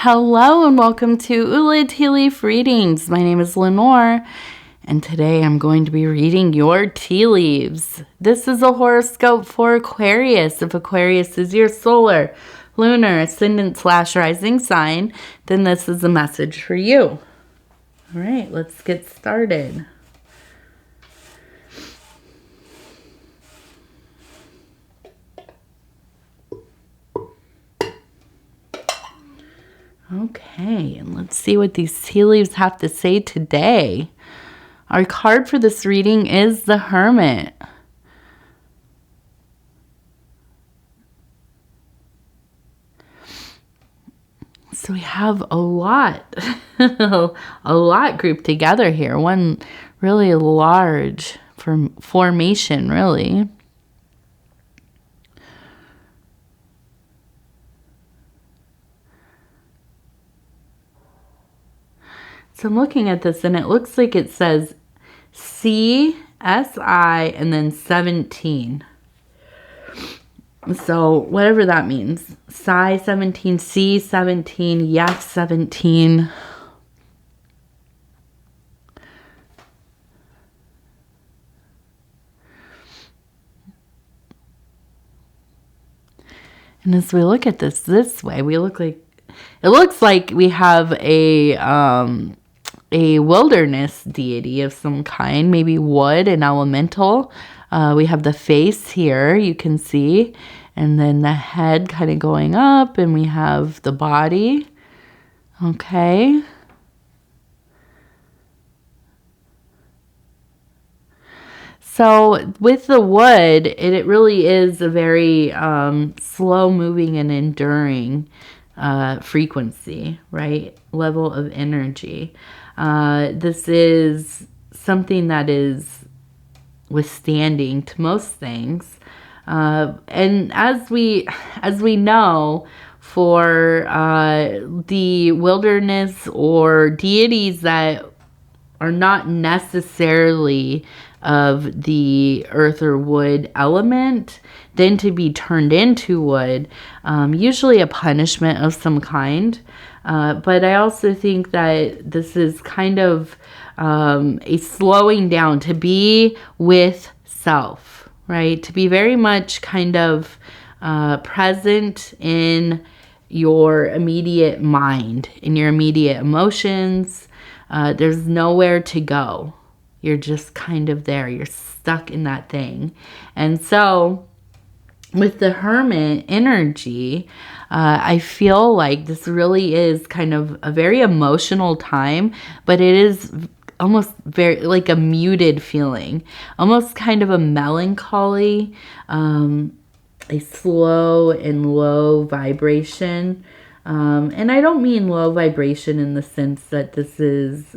Hello and welcome to Ula Tea Leaf Readings. My name is Lenor, and today I'm going to be reading your tea leaves. This is a horoscope for Aquarius. If Aquarius is your solar, lunar, ascendant / rising sign, then this is a message for you. All right, let's get started. Okay, and let's see what these tea leaves have to say today. Our card for this reading is the Hermit. So we have a lot, a lot grouped together here. One really large formation, really. So I'm looking at this and it looks like it says CSI and then 17. So whatever that means. Psi 17, C 17, yes 17. And as we look at this way, it looks like we have a wilderness deity of some kind, maybe wood and elemental. We have the face here, you can see, and then the head kind of going up, and we have the body. Okay. So with the wood, it really is a very slow moving and enduring frequency, right? Level of energy. This is something that is withstanding to most things. And as we know, for the wilderness or deities that are not necessarily of the earth or wood element, then to be turned into wood, usually a punishment of some kind. But I also think that this is kind of a slowing down, to be with self, right? To be very much kind of present in your immediate mind, in your immediate emotions. There's nowhere to go. You're just kind of there. You're stuck in that thing. And so with the Hermit energy, I feel like this really is kind of a very emotional time, but it is almost very like a muted feeling, almost kind of a melancholy, a slow and low vibration. And I don't mean low vibration in the sense that this is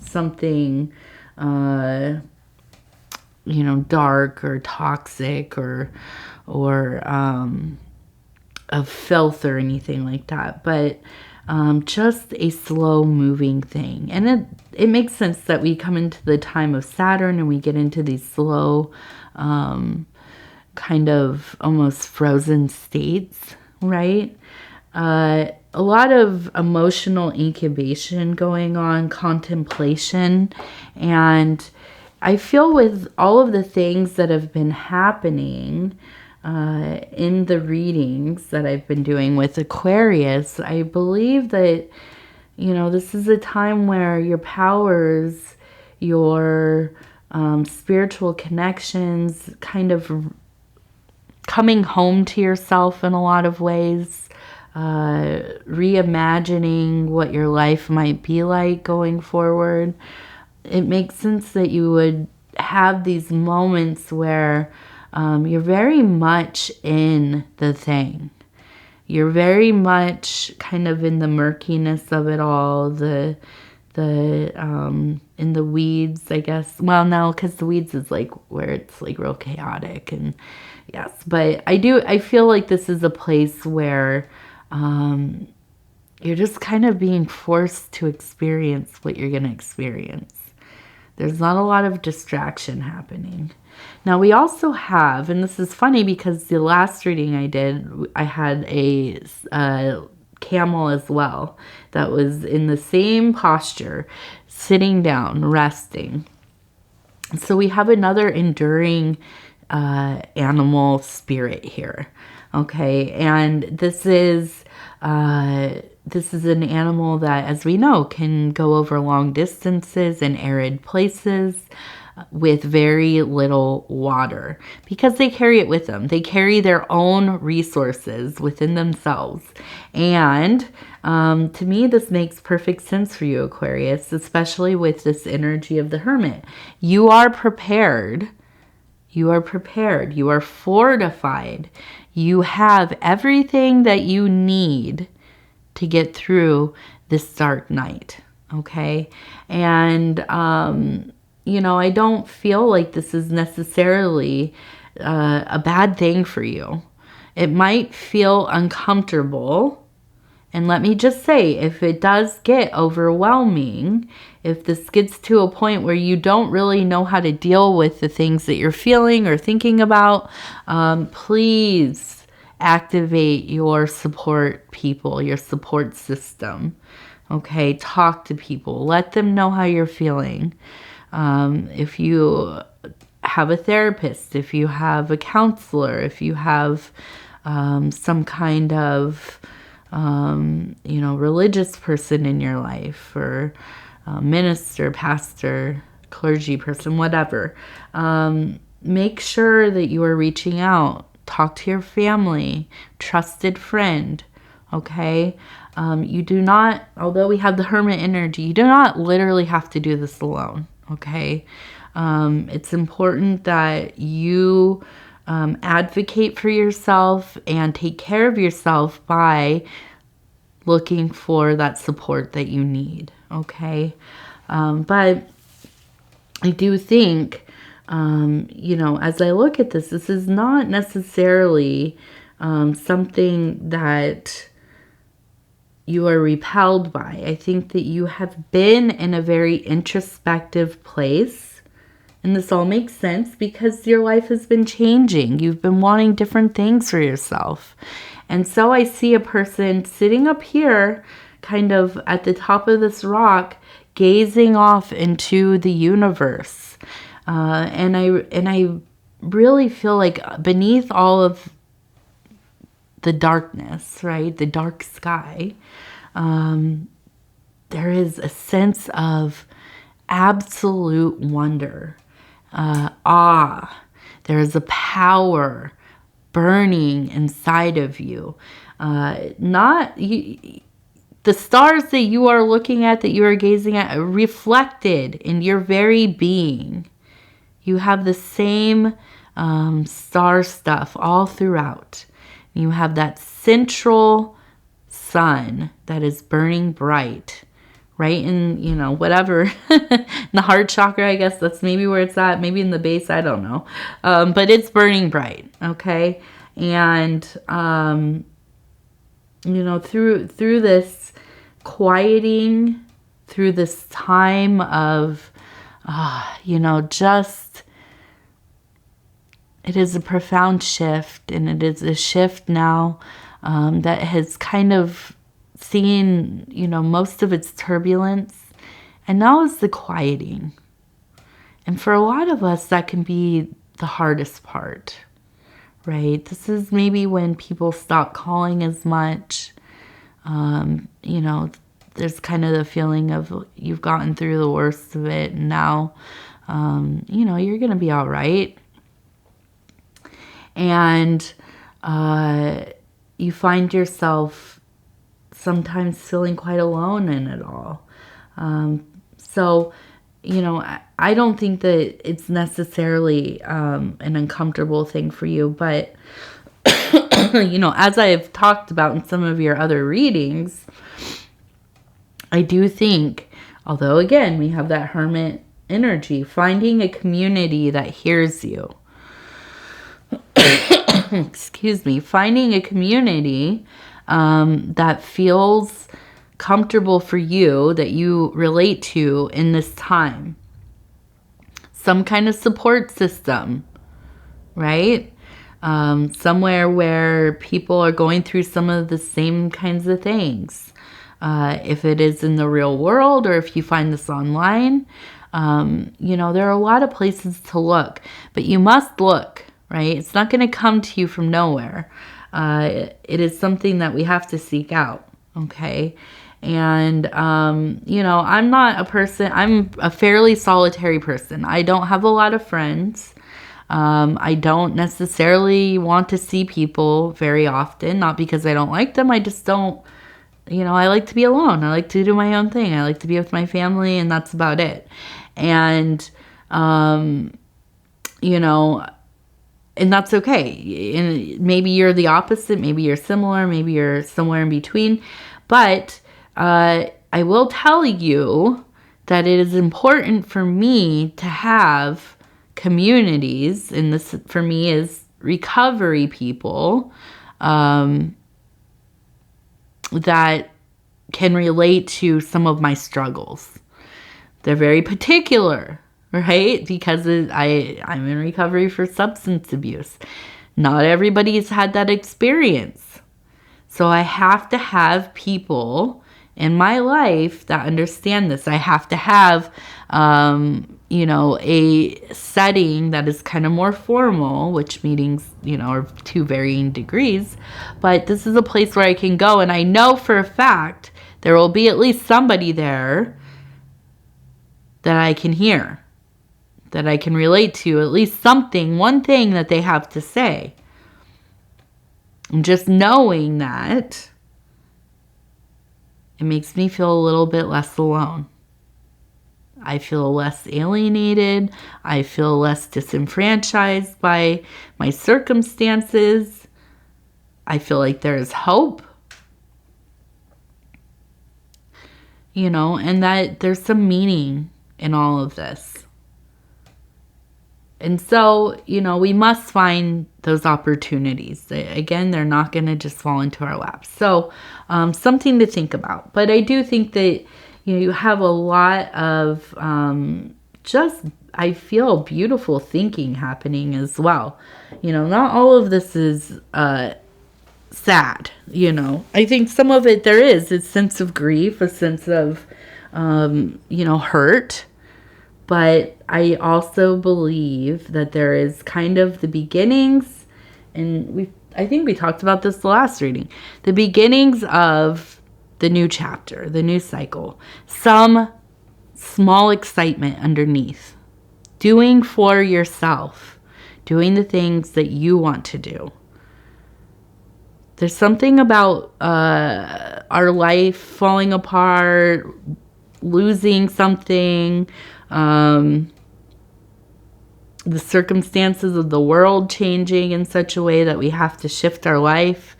something dark or toxic or of filth or anything like that, but just a slow moving thing. And it makes sense that we come into the time of Saturn and we get into these slow kind of almost frozen states, right? A lot of emotional incubation going on, contemplation, and I feel with all of the things that have been happening in the readings that I've been doing with Aquarius, I believe that, this is a time where your powers, your spiritual connections, kind of coming home to yourself in a lot of ways, reimagining what your life might be like going forward. It makes sense that you would have these moments where you're very much in the thing. You're very much kind of in the murkiness of it all, in the weeds, I guess. Well, no, because the weeds is like where it's like real chaotic, and yes, but I feel like this is a place where you're just kind of being forced to experience what you're going to experience. There's not a lot of distraction happening. Now we also have, and this is funny because the last reading I did, I had a camel as well that was in the same posture, sitting down, resting. So we have another enduring animal spirit here. Okay, and this is an animal that, as we know, can go over long distances in arid places with very little water because they carry it with them. They carry their own resources within themselves. And to me, this makes perfect sense for you, Aquarius, especially with this energy of the hermit. You are prepared. You are prepared. You are fortified. You have everything that you need to get through this dark night. Okay? And, you know, I don't feel like this is necessarily a bad thing for you. It might feel uncomfortable. And let me just say, if it does get overwhelming, if this gets to a point where you don't really know how to deal with the things that you're feeling or thinking about, please activate your support people, your support system. Okay, talk to people. Let them know how you're feeling. If you have a therapist, if you have a counselor, if you have some kind of you know, religious person in your life, or minister, pastor, clergy person, whatever. Make sure that you are reaching out. Talk to your family, trusted friend, okay? You do not, although we have the hermit energy, you do not literally have to do this alone, okay? It's important that you advocate for yourself and take care of yourself by looking for that support that you need, okay? But I do think, you know, as I look at this, this is not necessarily something that you are repelled by. I think that you have been in a very introspective place. And this all makes sense because your life has been changing. You've been wanting different things for yourself. And so I see a person sitting up here, kind of at the top of this rock, gazing off into the universe. And I really feel like beneath all of the darkness, right, the dark sky, there is a sense of absolute wonder, awe. There is a power burning inside of you. The stars that you are looking at, that you are gazing at, are reflected in your very being. You have the same star stuff all throughout. You have that central sun that is burning bright, right in, you know, whatever, in the heart chakra, I guess that's maybe where it's at, maybe in the base, I don't know. But it's burning bright, okay? And, you know, through this quieting, through this time of, you know, just, it is a profound shift, and it is a shift now that has kind of seen, you know, most of its turbulence, and now is the quieting. And for a lot of us, that can be the hardest part, right? This is maybe when people stop calling as much. You know, there's kind of the feeling of you've gotten through the worst of it, and now, you know, you're going to be all right. And you find yourself sometimes feeling quite alone in it all. So, you know, I don't think that it's necessarily an uncomfortable thing for you, but, you know, as I've talked about in some of your other readings, I do think, although again, we have that hermit energy, finding a community that hears you, excuse me, finding a community that feels comfortable for you, that you relate to in this time. Some kind of support system, right? somewhere where people are going through some of the same kinds of things. If it is in the real world or if you find this online, there are a lot of places to look, but you must look, right? It's not going to come to you from nowhere. It is something that we have to seek out, okay? And, I'm not a person, I'm a fairly solitary person. I don't have a lot of friends. I don't necessarily want to see people very often, not because I don't like them. I just don't, I like to be alone. I like to do my own thing. I like to be with my family, and that's about it. And, and that's okay. And maybe you're the opposite. Maybe you're similar. Maybe you're somewhere in between. But I will tell you that it is important for me to have communities, and this for me is recovery people, that can relate to some of my struggles. They're very particular, right? Because I'm in recovery for substance abuse. Not everybody's had that experience. So I have to have people in my life that understand this. I have to have, a setting that is kind of more formal, which meetings, are to varying degrees. But this is a place where I can go, and I know for a fact there will be at least somebody there that I can hear, that I can relate to, at least something, one thing that they have to say. And just knowing that, it makes me feel a little bit less alone. I feel less alienated. I feel less disenfranchised by my circumstances. I feel like there is hope. And that there's some meaning in all of this. And so, we must find those opportunities. Again, they're not going to just fall into our laps. So, something to think about. But I do think that, you have a lot of I feel beautiful thinking happening as well. Not all of this is sad, I think some of it there is a sense of grief, a sense of, hurt. But I also believe that there is kind of the beginnings, and I think we talked about this the last reading, the beginnings of the new chapter, the new cycle, some small excitement underneath, doing for yourself, doing the things that you want to do. There's something about our life falling apart, losing something, the circumstances of the world changing in such a way that we have to shift our life.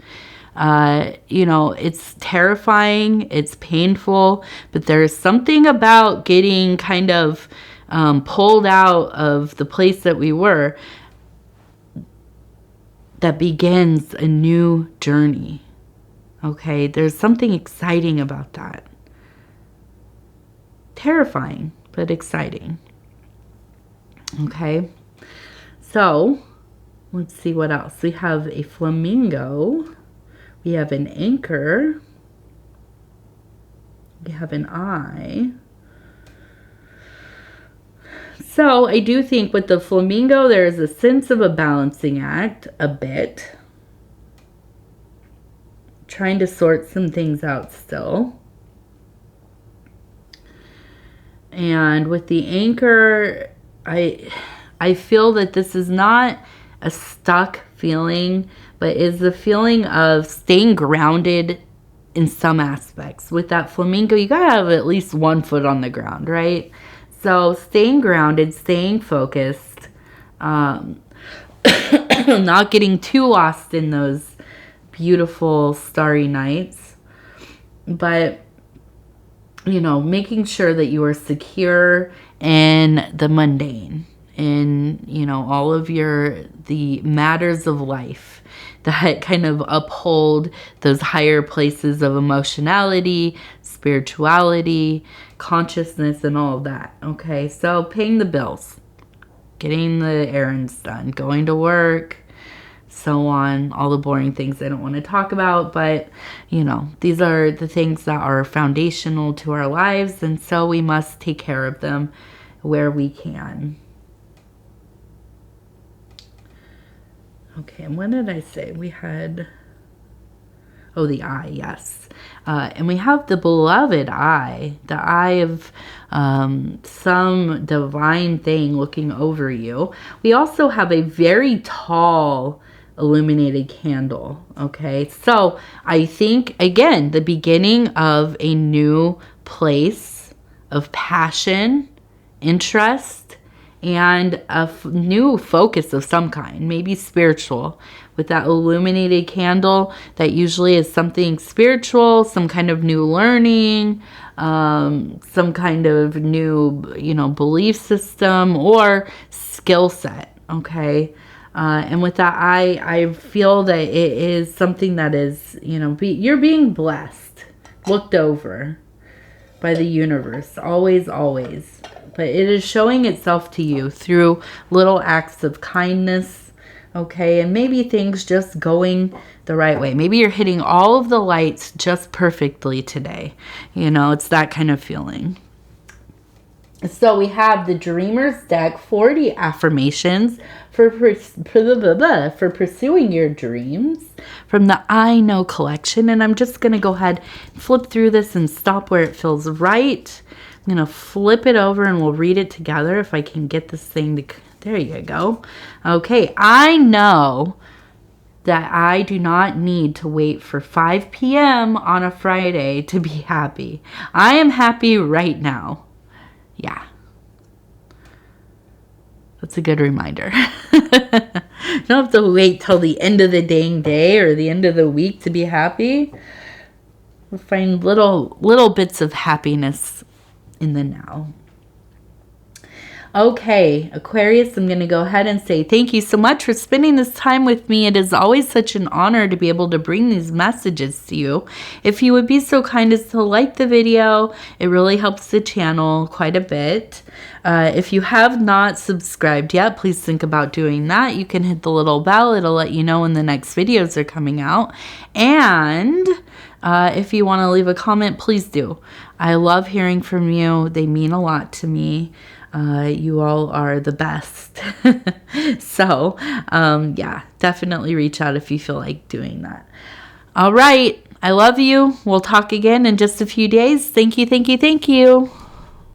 It's terrifying, it's painful, but there's something about getting kind of pulled out of the place that we were that begins a new journey. Okay, there's something exciting about that. Terrifying, but exciting. Okay, so let's see what else. We have a flamingo. We have an anchor. We have an eye. So I do think with the flamingo, there is a sense of a balancing act, a bit. Trying to sort some things out still. And with the anchor, I feel that this is not a stuck feeling, but is the feeling of staying grounded in some aspects. With that flamingo, you gotta have at least 1 foot on the ground, right? So staying grounded, staying focused, not getting too lost in those beautiful starry nights, but making sure that you are secure in the mundane, in all of the matters of life that kind of uphold those higher places of emotionality, spirituality, consciousness, and all of that. Okay, so paying the bills, getting the errands done, going to work, so on, all the boring things I don't want to talk about, but you know, these are the things that are foundational to our lives, and so we must take care of them where we can. Okay, and what did I say? We had, oh, the eye, yes. And we have the beloved eye, the eye of some divine thing looking over you. We also have a very tall illuminated candle, okay? So I think, again, the beginning of a new place of passion, interest, and a new focus of some kind, maybe spiritual. With that illuminated candle, that usually is something spiritual, some kind of new learning, some kind of new, you know, belief system or skill set, okay? And with that, I feel that it is something that is, you know, you're being blessed, looked over by the universe, always, always. But it is showing itself to you through little acts of kindness, okay? And maybe things just going the right way. Maybe you're hitting all of the lights just perfectly today. You know, it's that kind of feeling. So we have the Dreamer's Deck, 40 affirmations for pursuing your dreams from the I Know collection. And I'm just going to go ahead and flip through this and stop where it feels right. I'm going to flip it over and we'll read it together if I can get this thing to... There you go. Okay, I know that I do not need to wait for 5 p.m. on a Friday to be happy. I am happy right now. Yeah. That's a good reminder. You don't have to wait till the end of the dang day or the end of the week to be happy. We'll find little bits of happiness in the now. Okay, Aquarius, I'm going to go ahead and say thank you so much for spending this time with me. It is always such an honor to be able to bring these messages to you. If you would be so kind as to like the video, it really helps the channel quite a bit. If you have not subscribed yet, please think about doing that. You can hit the little bell. It'll let you know when the next videos are coming out. And if you want to leave a comment, please do. I love hearing from you. They mean a lot to me. You all are the best. So, yeah, definitely reach out if you feel like doing that. All right. I love you. We'll talk again in just a few days. Thank you, thank you, thank you.